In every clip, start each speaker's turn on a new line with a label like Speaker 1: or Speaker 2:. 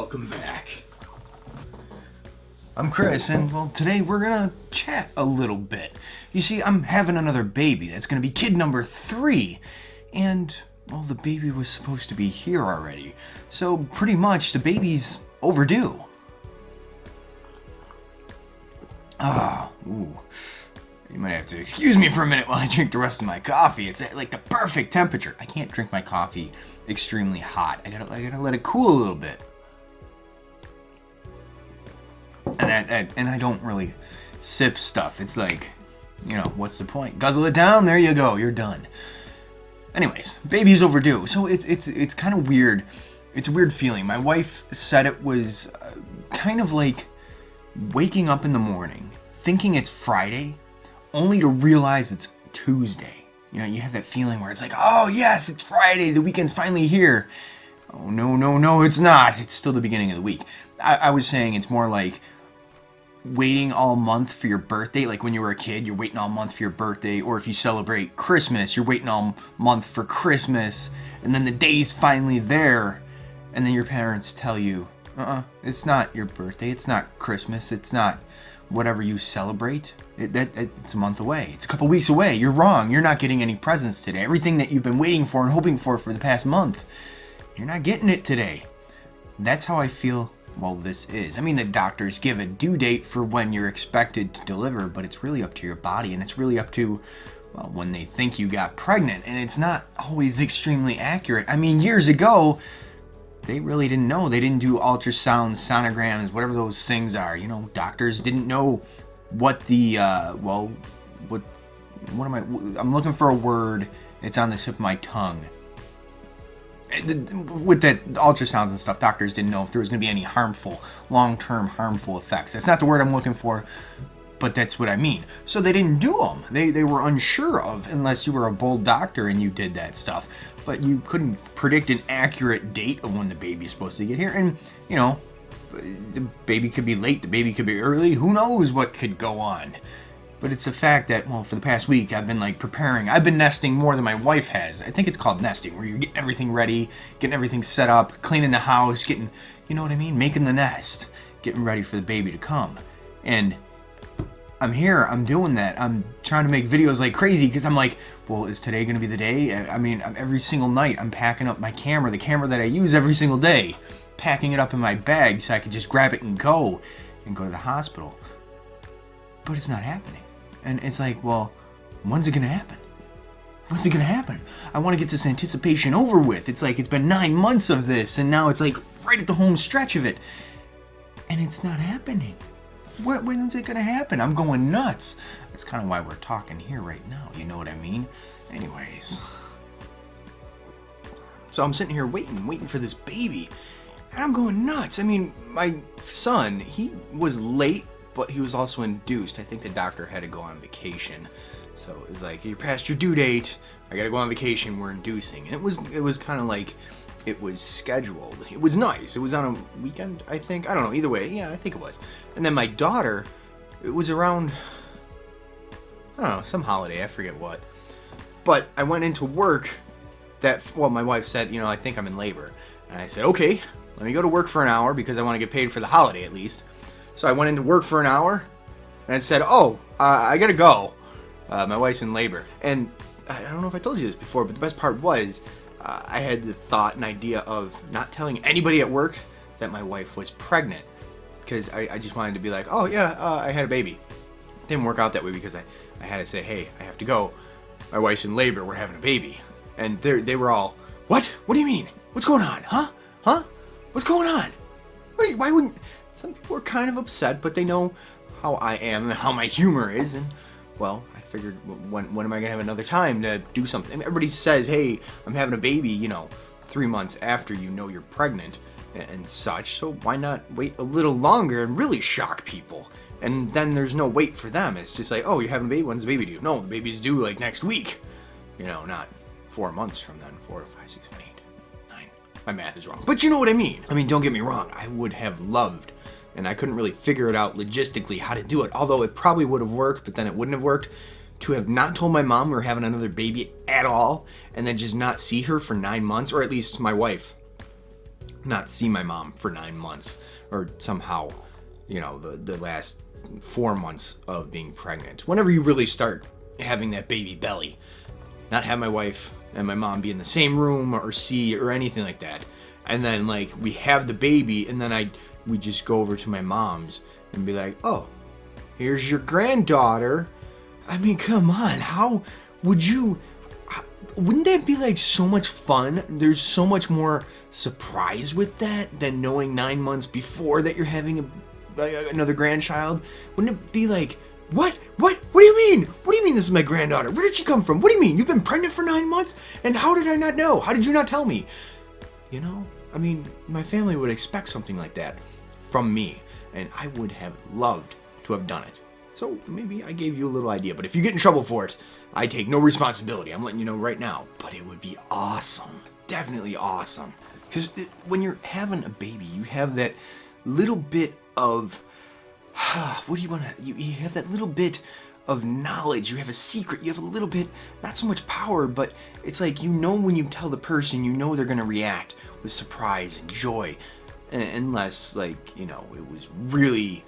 Speaker 1: welcome back.
Speaker 2: I'm Chris, and well, today we're gonna chat a little bit. You see, I'm having another baby. That's gonna be kid number 3. And, well, the baby was supposed to be here already. So, pretty much, the baby's overdue. Ooh. You might have to excuse me for a minute while I drink the rest of my coffee. It's at like the perfect temperature. I can't drink my coffee extremely hot. I gotta let it cool a little bit. And I don't really sip stuff. It's like, you know, what's the point? Guzzle it down, there you go, you're done. Anyways, baby's overdue. So it's kind of weird. It's a weird feeling. My wife said it was kind of like waking up in the morning, thinking it's Friday, only to realize it's Tuesday. You know, you have that feeling where it's like, oh yes, it's Friday, the weekend's finally here. Oh no, it's not. It's still the beginning of the week. I was saying it's more like waiting all month for your birthday. Like when you were a kid, you're waiting all month for your birthday. Or if you celebrate Christmas, you're waiting all month for Christmas. And then the day's finally there. And then your parents tell you, it's not your birthday. It's not Christmas. It's not whatever you celebrate. It's a month away. It's a couple weeks away. You're wrong. You're not getting any presents today. Everything that you've been waiting for and hoping for the past month, you're not getting it today. That's how I feel. Well, this is. I mean, the doctors give a due date for when you're expected to deliver, but it's really up to your body, and it's really up to, well, when they think you got pregnant, and it's not always extremely accurate. I mean, years ago, they really didn't know. They didn't do ultrasounds, sonograms, whatever those things are. You know, doctors didn't know what the, what am I, I'm looking for a word. It's on the tip of my tongue. With that ultrasounds and stuff, doctors didn't know if there was going to be any harmful, long-term harmful effects. That's not the word I'm looking for, but that's what I mean. So they didn't do them. They were unsure of, unless you were a bold doctor and you did that stuff. But you couldn't predict an accurate date of when the baby is supposed to get here. And, you know, the baby could be late, the baby could be early. Who knows what could go on? But it's the fact that, well, for the past week, I've been like preparing. I've been nesting more than my wife has. I think it's called nesting, where you're getting everything ready, getting everything set up, cleaning the house, getting, you know what I mean? Making the nest, getting ready for the baby to come. And I'm here, I'm doing that. I'm trying to make videos like crazy because I'm like, well, is today going to be the day? I mean, every single night I'm packing up my camera, the camera that I use every single day, packing it up in my bag so I can just grab it and go to the hospital. But it's not happening. And it's like, well, when's it going to happen? When's it going to happen? I want to get this anticipation over with. It's like it's been 9 months of this, and now it's like right at the home stretch of it. And it's not happening. When's it going to happen? I'm going nuts. That's kind of why we're talking here right now. You know what I mean? Anyways. So I'm sitting here waiting for this baby. And I'm going nuts. I mean, my son, he was late, but he was also induced. I think the doctor had to go on vacation. So it was like, you're past your due date. I gotta go on vacation. We're inducing. And it was kind of like it was scheduled. It was nice. It was on a weekend, I think. I don't know. Either way, yeah, I think it was. And then my daughter, it was around, I don't know, some holiday. I forget what. But I went into work my wife said, you know, I think I'm in labor. And I said, okay, let me go to work for an hour because I want to get paid for the holiday at least. So I went into work for an hour and it said, I gotta go. My wife's in labor. And I don't know if I told you this before, but the best part was I had the thought and idea of not telling anybody at work that my wife was pregnant. Because I just wanted to be like, oh yeah, I had a baby. It didn't work out that way because I had to say, hey, I have to go. My wife's in labor, we're having a baby. And they were all, what? What do you mean? What's going on? Huh? What's going on? Why wouldn't... Some people are kind of upset, but they know how I am and how my humor is, and, well, I figured, when am I going to have another time to do something? I mean, everybody says, hey, I'm having a baby, you know, 3 months after you know you're pregnant and such, so why not wait a little longer and really shock people? And then there's no wait for them. It's just like, oh, you're having a baby? When's the baby due? No, the baby's due, like, next week. You know, not 4 months from then. 4, 5, 6, 7, 8, 9. My math is wrong. But you know what I mean. I mean, don't get me wrong. I would have loved, and I couldn't really figure it out logistically how to do it, although it probably would have worked, but then it wouldn't have worked, to have not told my mom we were having another baby at all, and then just not see her for 9 months, or at least my wife. not see my mom for 9 months, or somehow, the last 4 months of being pregnant. Whenever you really start having that baby belly, not have my wife and my mom be in the same room or see or anything like that. And then like we have the baby, and then we just go over to my mom's and be like, oh, here's your granddaughter. I mean, come on, how would you, wouldn't that be like so much fun? There's so much more surprise with that than knowing 9 months before that you're having another grandchild. Wouldn't it be like, what do you mean? What do you mean this is my granddaughter? Where did she come from? What do you mean? You've been pregnant for 9 months? And how did I not know? How did you not tell me? I mean, my family would expect something like that from me, and I would have loved to have done it. So maybe I gave you a little idea, but if you get in trouble for it, I take no responsibility. I'm letting you know right now. But it would be awesome. Definitely awesome. Because when you're having a baby, you have that little bit of, what do you want to, you have that little bit of knowledge. You have a secret. You have a little bit, not so much power, but it's like, when you tell the person, they're going to react with surprise and joy. Unless, like, it was really,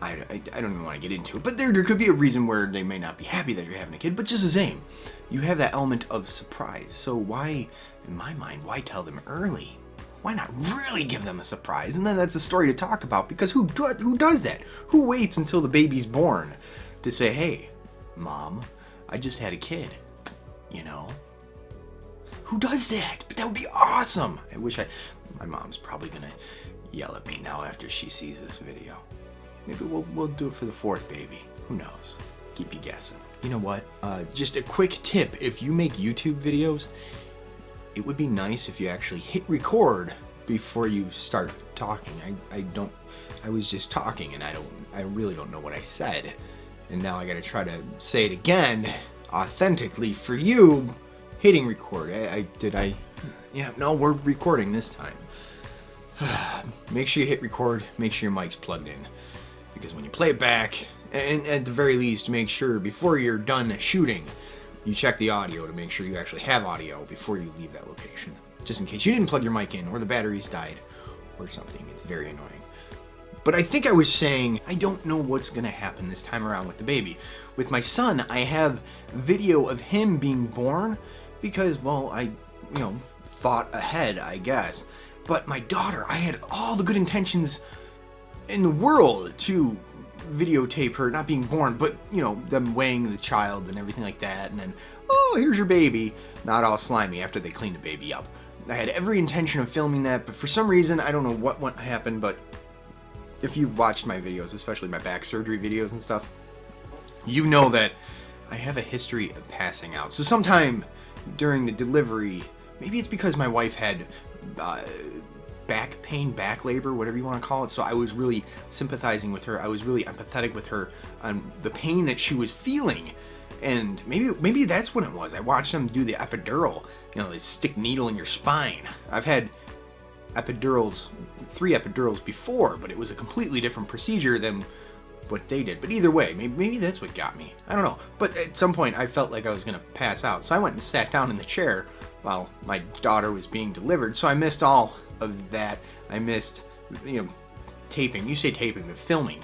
Speaker 2: I don't even want to get into it, but there could be a reason where they may not be happy that you're having a kid, but just the same, you have that element of surprise. So why, in my mind, why tell them early? Why not really give them a surprise? And then that's a story to talk about, because who does that? Who waits until the baby's born to say, hey, Mom, I just had a kid, Who does that? But that would be awesome. I wish my mom's probably gonna yell at me now after she sees this video. Maybe we'll do it for the 4th baby. Who knows? Keep you guessing. You know what? Just a quick tip. If you make YouTube videos, it would be nice if you actually hit record before you start talking. I was just talking, and I really don't know what I said. And now I gotta try to say it again authentically for you, hitting record. Yeah, no, we're recording this time. Make sure you hit record, make sure your mic's plugged in. Because when you play it back, and at the very least, make sure before you're done shooting, you check the audio to make sure you actually have audio before you leave that location. Just in case you didn't plug your mic in, or the batteries died, or something. It's very annoying. But I think I was saying, I don't know what's gonna happen this time around with the baby. With my son, I have video of him being born, because, well, I, thought ahead, I guess. But my daughter, I had all the good intentions in the world to videotape her not being born, but, them weighing the child and everything like that, and then, oh, here's your baby, not all slimy after they clean the baby up. I had every intention of filming that, but for some reason, I don't know what happened, but if you've watched my videos, especially my back surgery videos and stuff, you know that I have a history of passing out. So sometime during the delivery, maybe it's because my wife had back pain, back labor, whatever you want to call it, so I was really sympathizing with her. I was really empathetic with her on the pain that she was feeling. And maybe that's what it was. I watched them do the epidural, they stick needle in your spine. I've had epidurals, 3 epidurals before, but it was a completely different procedure than what they did. But either way, maybe that's what got me. I don't know. But at some point, I felt like I was going to pass out. So I went and sat down in the chair while my daughter was being delivered. So I missed all of that. I missed, taping. You say taping, but filming.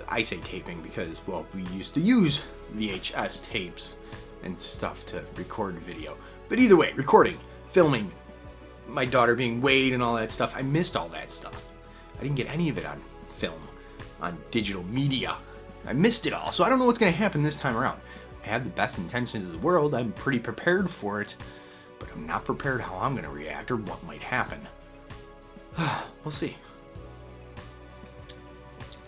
Speaker 2: I say taping because, well, we used to use VHS tapes and stuff to record video. But either way, recording, filming, my daughter being weighed and all that stuff, I missed all that stuff. I didn't get any of it on film, on digital media. I missed it all, so I don't know what's going to happen this time around. I have the best intentions of the world. I'm pretty prepared for it, but I'm not prepared how I'm going to react or what might happen. We'll see.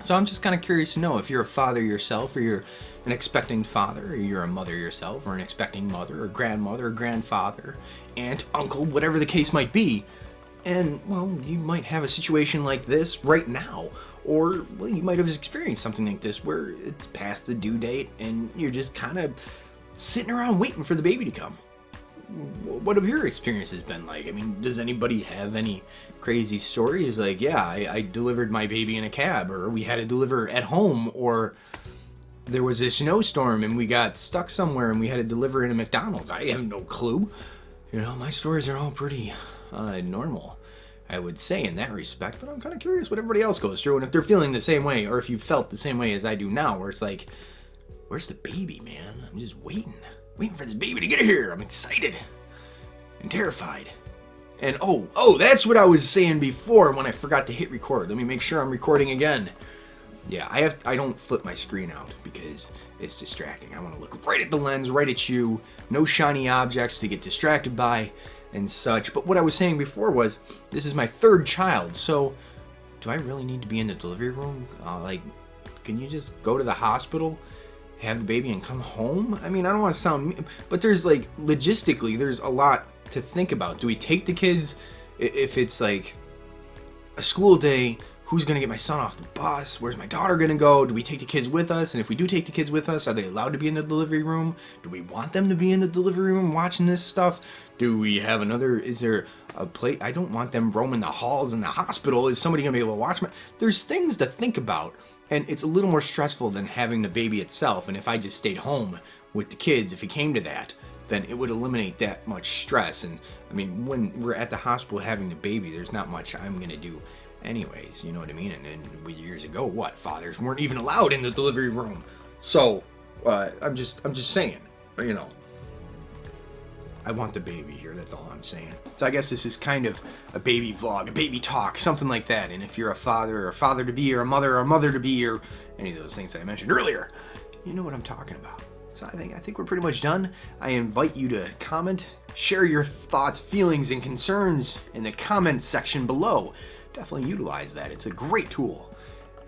Speaker 2: So I'm just kind of curious to know if you're a father yourself, or you're an expecting father, or you're a mother yourself, or an expecting mother, or grandmother, or grandfather, aunt, uncle, whatever the case might be. And, well, you might have a situation like this right now. Or, well, you might have experienced something like this where it's past the due date and you're just kind of sitting around waiting for the baby to come. What have your experiences been like? I mean, does anybody have any crazy stories? Like, yeah, I delivered my baby in a cab, or we had to deliver at home, or there was a snowstorm and we got stuck somewhere and we had to deliver in a McDonald's. I have no clue. My stories are all pretty normal. I would say in that respect, but I'm kind of curious what everybody else goes through and if they're feeling the same way or if you felt the same way as I do now, where it's like, where's the baby, man? I'm just waiting for this baby to get here. I'm excited and terrified. And oh, that's what I was saying before when I forgot to hit record. Let me make sure I'm recording again. Yeah, I don't flip my screen out because it's distracting. I want to look right at the lens, right at you. No shiny objects to get distracted by and such. But what I was saying before was, this is my third child, so do I really need to be in the delivery room? Like, can you just go to the hospital, have the baby, and come home? I mean, I don't want to sound mean, but there's like, logistically, there's a lot to think about. Do we take the kids if it's like a school day? Who's gonna get my son off the bus? Where's my daughter gonna go? Do we take the kids with us? And if we do take the kids with us, are they allowed to be in the delivery room? Do we want them to be in the delivery room watching this stuff? Do we have is there a place? I don't want them roaming the halls in the hospital. Is somebody gonna be able to watch me? There's things to think about, and it's a little more stressful than having the baby itself. And if I just stayed home with the kids, if it came to that, then it would eliminate that much stress. And I mean, when we're at the hospital having the baby, there's not much I'm gonna do anyways, you know what I mean? And years ago, fathers weren't even allowed in the delivery room. So I'm just saying, you know, I want the baby here. That's all I'm saying. So I guess this is kind of a baby vlog, a baby talk, something like that. And if you're a father to be, or a mother to be, or any of those things that I mentioned earlier, you know what I'm talking about. So I think we're pretty much done. I invite you to comment, share your thoughts, feelings, and concerns in the comment section below. Definitely utilize that. It's a great tool.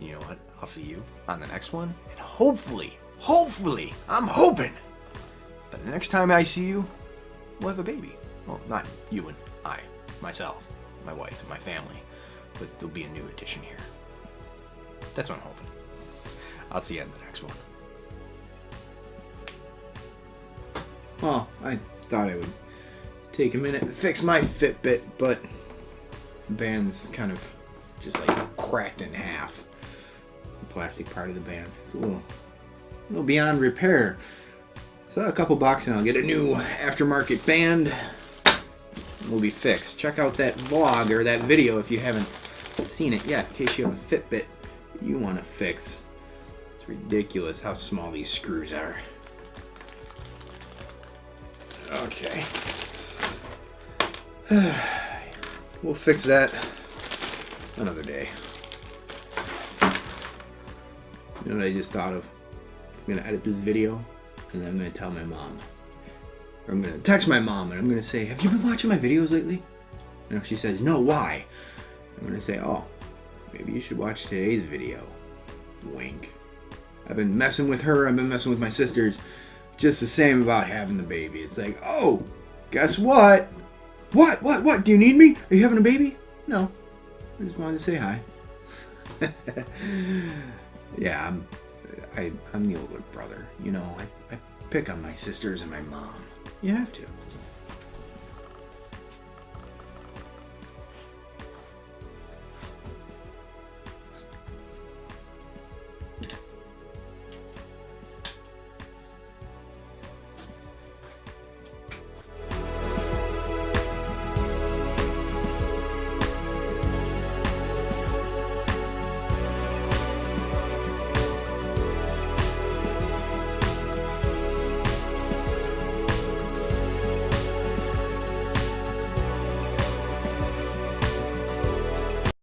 Speaker 2: You know what? I'll see you on the next one. And hopefully, I'm hoping that the next time I see you, we'll have a baby. Well, not you and I, myself, my wife, and my family. But there'll be a new addition here. That's what I'm hoping. I'll see you in the next one. Well, I thought I would take a minute and fix my Fitbit, but the band's kind of just like cracked in half. The plastic part of the band. It's a little beyond repair. So a couple bucks and I'll get a new aftermarket band. We'll be fixed. Check out that vlog or that video if you haven't seen it yet, in case you have a Fitbit you want to fix. It's ridiculous how small these screws are. Okay. We'll fix that another day. You know what I just thought of? I'm gonna edit this video and then I'm gonna tell my mom. Or I'm gonna text my mom and I'm gonna say, have you been watching my videos lately? And if she says, no, why? I'm gonna say, oh, maybe you should watch today's video. Wink. I've been messing with her, I've been messing with my sisters. Just the same about having the baby. It's like, oh, guess what? What? Do you need me? Are you having a baby? No. I just wanted to say hi. Yeah, I'm the older brother. You know, I pick on my sisters and my mom. You have to.